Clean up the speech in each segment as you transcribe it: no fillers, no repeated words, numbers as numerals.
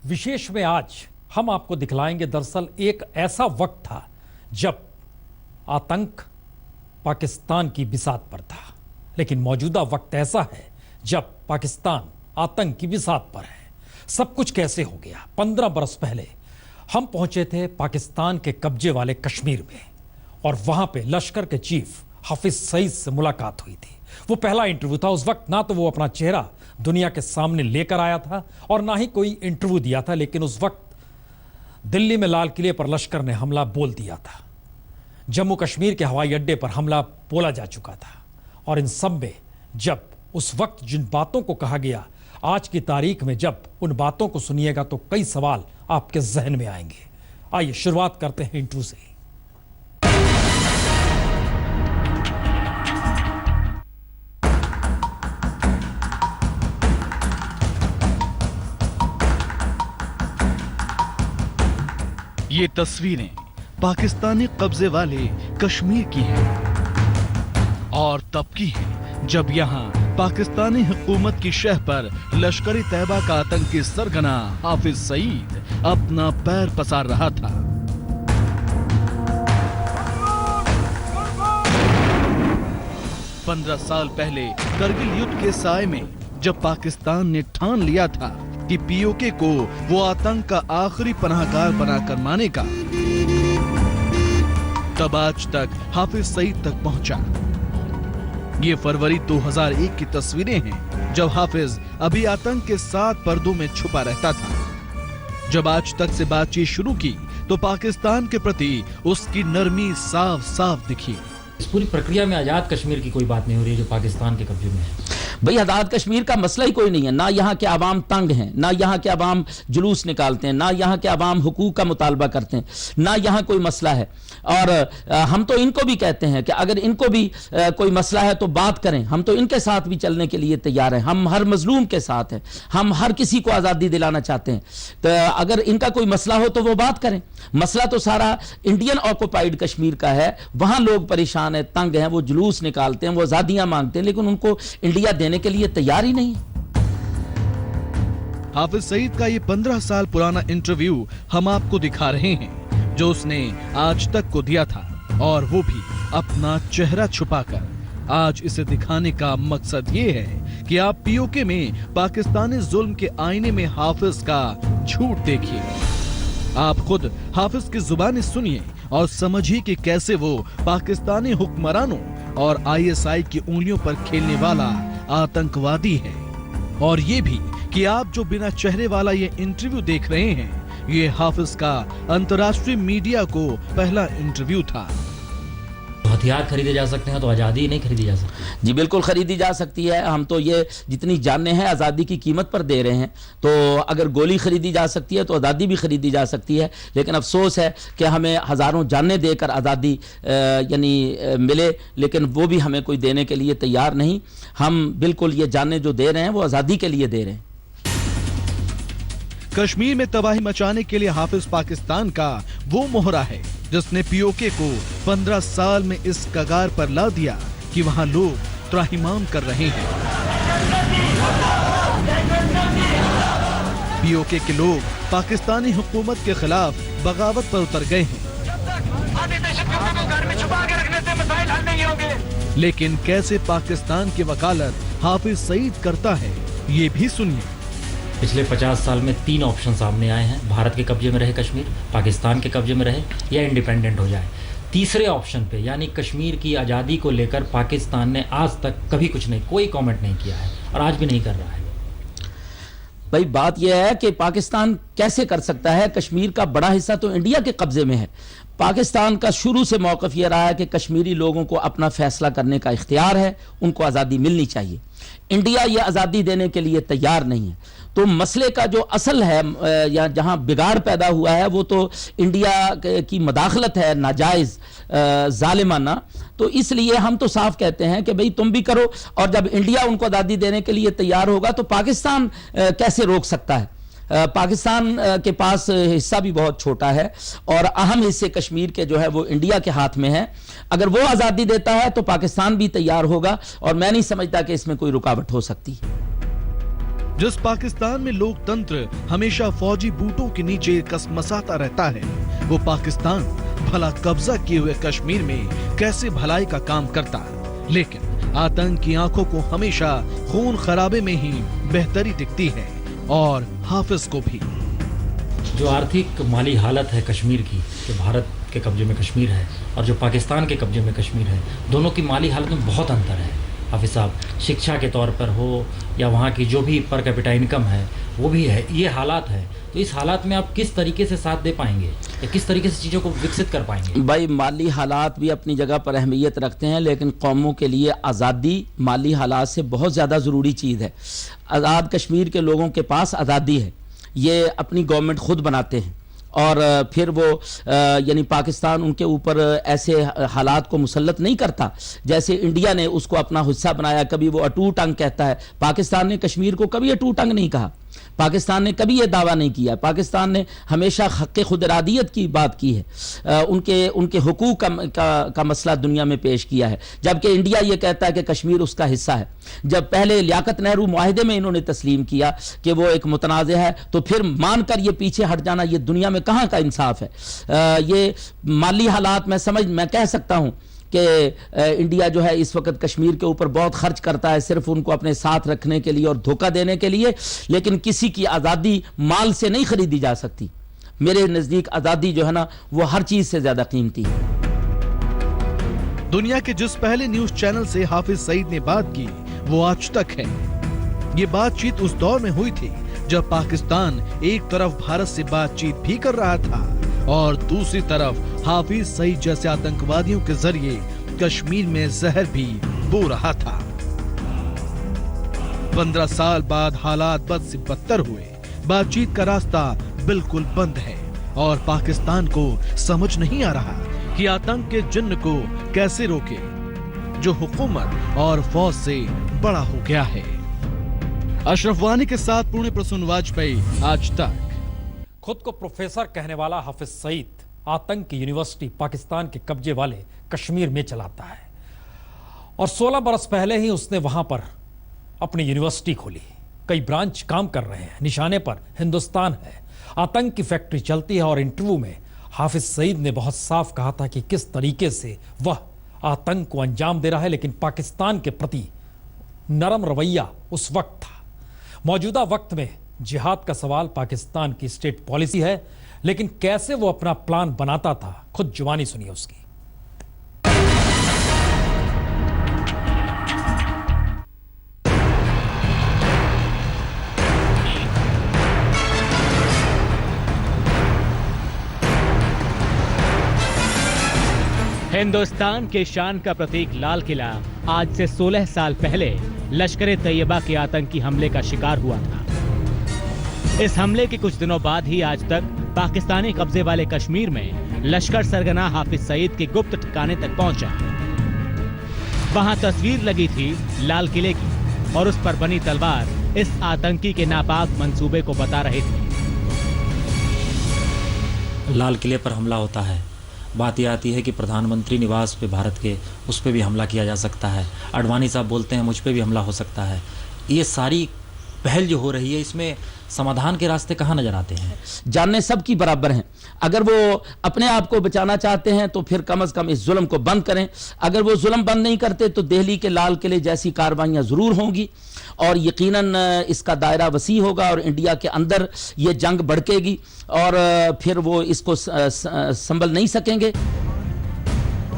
विशेष में आज हम आपको दिखलाएंगे दरअसल एक ऐसा वक्त था जब आतंक पाकिस्तान की बिसात पर था, लेकिन मौजूदा वक्त ऐसा है जब पाकिस्तान आतंक की बिसात पर है। सब कुछ कैसे हो गया? 15 बरस पहले हम पहुंचे थे पाकिस्तान के कब्जे वाले कश्मीर में और वहां पे लश्कर के चीफ हाफिज सईद से मुलाकात हुई थी। वो पहला इंटरव्यू था। उस वक्त ना तो वो अपना चेहरा दुनिया के सामने लेकर आया था और ना ही कोई इंटरव्यू दिया था, लेकिन उस वक्त दिल्ली में लाल किले पर लश्कर ने हमला बोल दिया था। जम्मू कश्मीर के हवाई अड्डे पर हमला बोला जा चुका था और इन सब में जब उस वक्त जिन बातों को कहा गया, आज की तारीख में जब उन बातों को सुनिएगा तो कई सवाल आपके जहन में आएंगे। आइए शुरुआत करते हैं इंटरव्यू से। ये तस्वीरें पाकिस्तानी कब्जे वाले कश्मीर की हैं और तब की हैं जब यहाँ पाकिस्तानी हुकूमत की शह पर लश्कर-ए तैयबा का आतंकी सरगना हाफिज सईद अपना पैर पसार रहा था। पंद्रह साल पहले करगिल युद्ध के साए में जब पाकिस्तान ने ठान लिया था कि पीओके को वो आतंक का आखिरी पनाहगार बनाकर मानेगा, तब आज तक हाफिज सईद तक पहुंचा। ये फरवरी 2001 की तस्वीरें हैं जब हाफिज अभी आतंक के 7 पर्दों में छुपा रहता था। जब आज तक से बातचीत शुरू की तो पाकिस्तान के प्रति उसकी नरमी साफ साफ दिखी। इस पूरी प्रक्रिया में आजाद कश्मीर की कोई बात नहीं हो रही है जो पाकिस्तान के कब्जे में है। भाई आजाद कश्मीर का मसला ही कोई नहीं है। ना यहाँ के अवाम तंग हैं, ना यहाँ के अवाम जुलूस निकालते हैं, ना यहाँ के अवाम हुकूक का मुतालबा करते हैं, ना यहाँ कोई मसला है। और हम तो इनको भी कहते हैं कि अगर इनको भी कोई मसला है तो बात करें। हम तो इनके साथ भी चलने के लिए तैयार हैं। हम हर मजलूम के साथ हैं। हम हर किसी को आज़ादी दिलाना चाहते हैं। तो अगर इनका कोई मसला हो तो वो बात करें। मसला तो सारा इंडियन ऑक्युपाइड कश्मीर का है। वहाँ लोग परेशान हैं, तंग हैं, वो जुलूस निकालते हैं, वो आज़ादियाँ मांगते हैं, लेकिन उनको इंडिया देने के लिए तैयार ही नहीं। हाफिज सईद का ये 15 साल पुराना इंटरव्यू हम आपको दिखा रहे हैं जो उसने आज तक को दिया था, और वो भी अपना चेहरा छुपाकर। आज इसे दिखाने का मकसद ये है कि आप पीओके में पाकिस्तानी जुल्म के आईने में हाफिज का झूठ देखिए। आप खुद हाफिज की जुबानी सुनिए और समझिए कि कैसे वो पाकिस्तानी हुक्मरानों और आईएसआई की उंगलियों पर खेलने वाला आतंकवादी है। और ये भी कि आप जो बिना चेहरे वाला ये इंटरव्यू देख रहे हैं, ये हाफिज का अंतर्राष्ट्रीय मीडिया को पहला इंटरव्यू था। हथियार खरीदे जा सकते हैं तो आज़ादी नहीं खरीदी जा सकती? जी बिल्कुल खरीदी जा सकती है। हम तो ये जितनी जानें हैं आज़ादी की कीमत पर दे रहे हैं। तो अगर गोली खरीदी जा सकती है तो आज़ादी भी खरीदी जा सकती है। लेकिन अफसोस है कि हमें हज़ारों जानें देकर आज़ादी यानी मिले, लेकिन वो भी हमें कोई देने के लिए तैयार नहीं। हम बिल्कुल ये जानें जो दे रहे हैं वो आज़ादी के लिए दे रहे हैं। कश्मीर में तबाही मचाने के लिए हाफिज पाकिस्तान का वो मोहरा है जिसने पीओके को 15 साल में इस कगार पर ला दिया कि वहां लोग त्राहिमाम कर रहे हैं। पीओके के लोग पाकिस्तानी हुकूमत के खिलाफ बगावत पर उतर गए हैं। लेकिन कैसे पाकिस्तान की वकालत हाफिज सईद करता है, ये भी सुनिए। पिछले 50 साल में 3 ऑप्शन सामने आए हैं। भारत के कब्जे में रहे कश्मीर, पाकिस्तान के कब्जे में रहे, या इंडिपेंडेंट हो जाए। तीसरे ऑप्शन पे यानी कश्मीर की आज़ादी को लेकर पाकिस्तान ने आज तक कभी कुछ नहीं, कोई कमेंट नहीं किया है और आज भी नहीं कर रहा है। भाई बात यह है कि पाकिस्तान कैसे कर सकता है? कश्मीर का बड़ा हिस्सा तो इंडिया के कब्जे में है। पाकिस्तान का शुरू से मौक़िफ़ यह रहा है कि कश्मीरी लोगों को अपना फैसला करने का इख्तियार है, उनको आज़ादी मिलनी चाहिए। इंडिया ये आज़ादी देने के लिए तैयार नहीं है। तो मसले का जो असल है या जहां बिगाड़ पैदा हुआ है वो तो इंडिया की मदाखलत है, नाजायज़ जालिमाना। तो इसलिए हम तो साफ कहते हैं कि भाई तुम भी करो, और जब इंडिया उनको आज़ादी देने के लिए तैयार होगा तो पाकिस्तान कैसे रोक सकता है? पाकिस्तान के पास हिस्सा भी बहुत छोटा है और अहम हिस्से कश्मीर के जो है वो इंडिया के हाथ में है। अगर वो आज़ादी देता है तो पाकिस्तान भी तैयार होगा और मैं नहीं समझता कि इसमें कोई रुकावट हो सकती है। जिस पाकिस्तान में लोकतंत्र हमेशा फौजी बूटों के नीचे कसमसाता रहता है, वो पाकिस्तान भला कब्जा किए हुए कश्मीर में कैसे भलाई का काम करता। लेकिन आतंक की आंखों को हमेशा खून खराबे में ही बेहतरी दिखती है, और हाफिज को भी। जो आर्थिक माली हालत है कश्मीर की, जो भारत के कब्जे में कश्मीर है और जो पाकिस्तान के कब्जे में कश्मीर है, दोनों की माली हालत में बहुत अंतर है। हाफिज साहब, शिक्षा के तौर पर हो या वहाँ की जो भी पर कैपिटा इनकम है वो भी है, ये हालात है। तो इस हालात में आप किस तरीके से साथ दे पाएंगे या किस तरीके से चीज़ों को विकसित कर पाएंगे? भाई, माली हालात भी अपनी जगह पर अहमियत रखते हैं, लेकिन कौमों के लिए आज़ादी माली हालात से बहुत ज़्यादा ज़रूरी चीज़ है। आज़ाद कश्मीर के लोगों के पास आज़ादी है, ये अपनी गवर्नमेंट खुद बनाते हैं, और फिर वो यानी पाकिस्तान उनके ऊपर ऐसे हालात को मुसल्लत नहीं करता जैसे इंडिया ने उसको अपना हिस्सा बनाया। कभी वो अटूट अंग कहता है, पाकिस्तान ने कश्मीर को कभी अटूट अंग नहीं कहा, पाकिस्तान ने कभी ये दावा नहीं किया। पाकिस्तान ने हमेशा हक़ खुद इरादियत की बात की है, उनके हुकूक का मसला दुनिया में पेश किया है, जबकि इंडिया ये कहता है कि कश्मीर उसका हिस्सा है। जब पहले लियाकत नेहरू मुआहदे में इन्होंने तस्लीम किया कि वो एक मुतनाज़ है, तो फिर मानकर ये पीछे हट जाना, ये दुनिया में कहाँ का इंसाफ है। ये माली हालात मैं कह सकता हूँ कि इंडिया जो है इस वक्त कश्मीर के ऊपर बहुत खर्च करता है, सिर्फ उनको अपने साथ रखने के लिए और धोखा देने के लिए, लेकिन किसी की आज़ादी माल से नहीं खरीदी जा सकती। मेरे नज़दीक आज़ादी जो है ना, वो हर चीज़ से ज़्यादा कीमती है। दुनिया के जिस पहले न्यूज चैनल से हाफिज सईद ने बात की वो आज तक है। ये बातचीत उस दौर में हुई थी जब पाकिस्तान एक तरफ भारत से बातचीत भी कर रहा था और दूसरी तरफ हाफिज सईद जैसे आतंकवादियों के जरिए कश्मीर में जहर भी बो रहा था। 15 साल बाद हालात बद से बदतर हुए, बातचीत का रास्ता बिल्कुल बंद है और पाकिस्तान को समझ नहीं आ रहा कि आतंक के जिन्न को कैसे रोके जो हुकूमत और फौज से बड़ा हो गया है। अशरफ वानी के साथ पुणे प्रसून वाजपेयी, आज तक। खुद को प्रोफेसर कहने वाला हाफिज सईद आतंक की यूनिवर्सिटी पाकिस्तान के कब्जे वाले कश्मीर में चलाता है, और 16 बरस पहले ही उसने वहां पर अपनी यूनिवर्सिटी खोली। कई ब्रांच काम कर रहे हैं, निशाने पर हिंदुस्तान है, आतंक की फैक्ट्री चलती है। और इंटरव्यू में हाफिज सईद ने बहुत साफ कहा था कि किस तरीके से वह आतंक को अंजाम दे रहा है, लेकिन पाकिस्तान के प्रति नरम रवैया उस वक्त था। मौजूदा वक्त में जिहाद का सवाल पाकिस्तान की स्टेट पॉलिसी है, लेकिन कैसे वो अपना प्लान बनाता था, खुद जुबानी सुनिए उसकी। हिंदुस्तान के शान का प्रतीक लाल किला आज से 16 साल पहले लश्कर-ए-तैयबा के आतंकी हमले का शिकार हुआ था। इस हमले के कुछ दिनों बाद ही आज तक पाकिस्तानी कब्जे वाले कश्मीर में लश्कर सरगना हाफिज सईद के गुप्त ठिकाने तक पहुंचा। वहां तस्वीर लगी थी लाल किले की और उस पर बनी तलवार इस आतंकी के नापाक मंसूबे को बता रही थी। लाल किले पर हमला होता है, बात यह आती है कि प्रधानमंत्री निवास पे भारत के, उस पर भी हमला किया जा सकता है। आडवाणी साहब बोलते हैं मुझ पे भी हमला हो सकता है। ये सारी पहल जो हो रही है, इसमें समाधान के रास्ते कहाँ नजर आते हैं? जानने सब की बराबर हैं। अगर वो अपने आप को बचाना चाहते हैं तो फिर कम से कम इस जुल्म को बंद करें। अगर वो जुल्म बंद नहीं करते तो दिल्ली के लाल किले जैसी कार्रवाइयाँ ज़रूर होंगी और यकीनन इसका दायरा वसी होगा और इंडिया के अंदर ये जंग भड़केगी और फिर वो इसको संभल नहीं सकेंगे।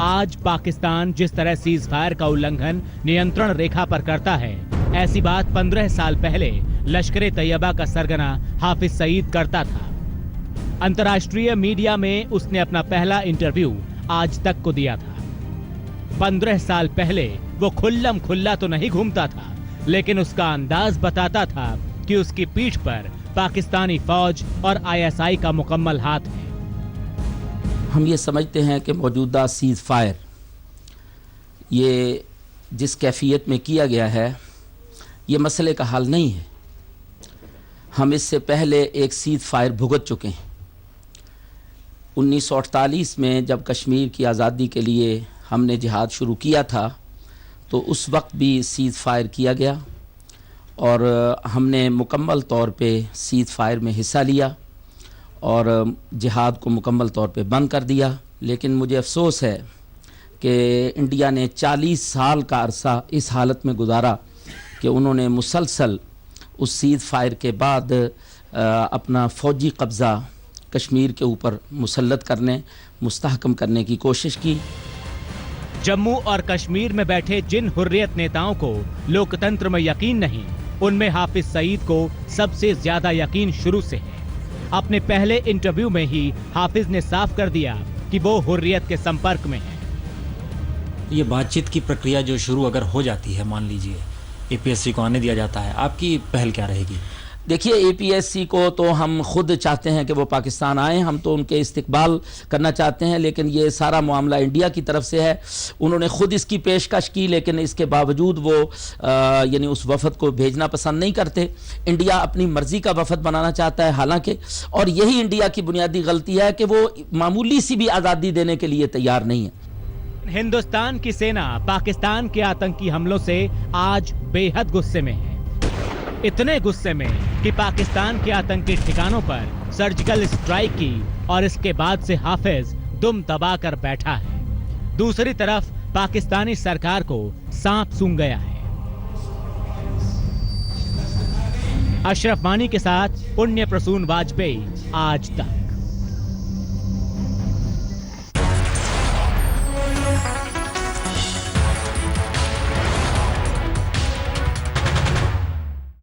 आज पाकिस्तान जिस तरह सीज फायर का उल्लंघन नियंत्रण रेखा पर करता है, ऐसी बात 15 साल पहले लश्कर-ए-तैयबा का सरगना हाफिज सईद करता था। अंतर्राष्ट्रीय मीडिया में उसने अपना पहला इंटरव्यू आज तक को दिया था। 15 साल पहले वो खुल्लम खुल्ला तो नहीं घूमता था, लेकिन उसका अंदाज बताता था कि उसकी पीठ पर पाकिस्तानी फौज और ISI का मुकम्मल हाथ है। हम ये समझते हैं कि मौजूदा सीज फायर ये जिस कैफियत में किया गया है, ये मसले का हल नहीं है। हम इससे पहले एक सीज फायर भुगत चुके हैं। 1948 में जब कश्मीर की आज़ादी के लिए हमने जिहाद शुरू किया था तो उस वक्त भी सीज फायर किया गया और हमने मुकम्मल तौर पे सीज़ फायर में हिस्सा लिया और जिहाद को मुकम्मल तौर पे बंद कर दिया। लेकिन मुझे अफसोस है कि इंडिया ने 40 साल का अरसा इस हालत में गुजारा कि उन्होंने मुसलसल उस सीज़ फायर के बाद अपना फ़ौजी कब्ज़ा कश्मीर के ऊपर मुसल्लत करने, मुस्तहकम करने की कोशिश की। जम्मू और कश्मीर में बैठे जिन हुर्रियत नेताओं को लोकतंत्र में यकीन नहीं, उनमें हाफिज सईद को सबसे ज्यादा यकीन शुरू से है। अपने पहले इंटरव्यू में ही हाफिज ने साफ कर दिया कि वो हुर्रियत के संपर्क में है। ये बातचीत की प्रक्रिया जो शुरू अगर हो जाती है, मान लीजिए APSC को आने दिया जाता है, आपकी पहल क्या रहेगी? देखिए, APSC को तो हम खुद चाहते हैं कि वो पाकिस्तान आएँ, हम तो उनके इस्तकबाल करना चाहते हैं, लेकिन ये सारा मामला इंडिया की तरफ से है। उन्होंने खुद इसकी पेशकश की, लेकिन इसके बावजूद वो यानी उस वफद को भेजना पसंद नहीं करते। इंडिया अपनी मर्ज़ी का वफद बनाना चाहता है हालांकि, और यही इंडिया की बुनियादी गलती है कि वो मामूली सी भी आज़ादी देने के लिए तैयार नहीं है। हिंदुस्तान की सेना पाकिस्तान के आतंकी हमलों से आज बेहद गुस्से में है। इतने गुस्से में कि पाकिस्तान के आतंकी ठिकानों पर सर्जिकल स्ट्राइक की और इसके बाद से हाफिज दुम दबाकर बैठा है। दूसरी तरफ पाकिस्तानी सरकार को सांप सूंघ गया है। अशरफ मानी के साथ पुण्य प्रसून वाजपेयी, आज तक।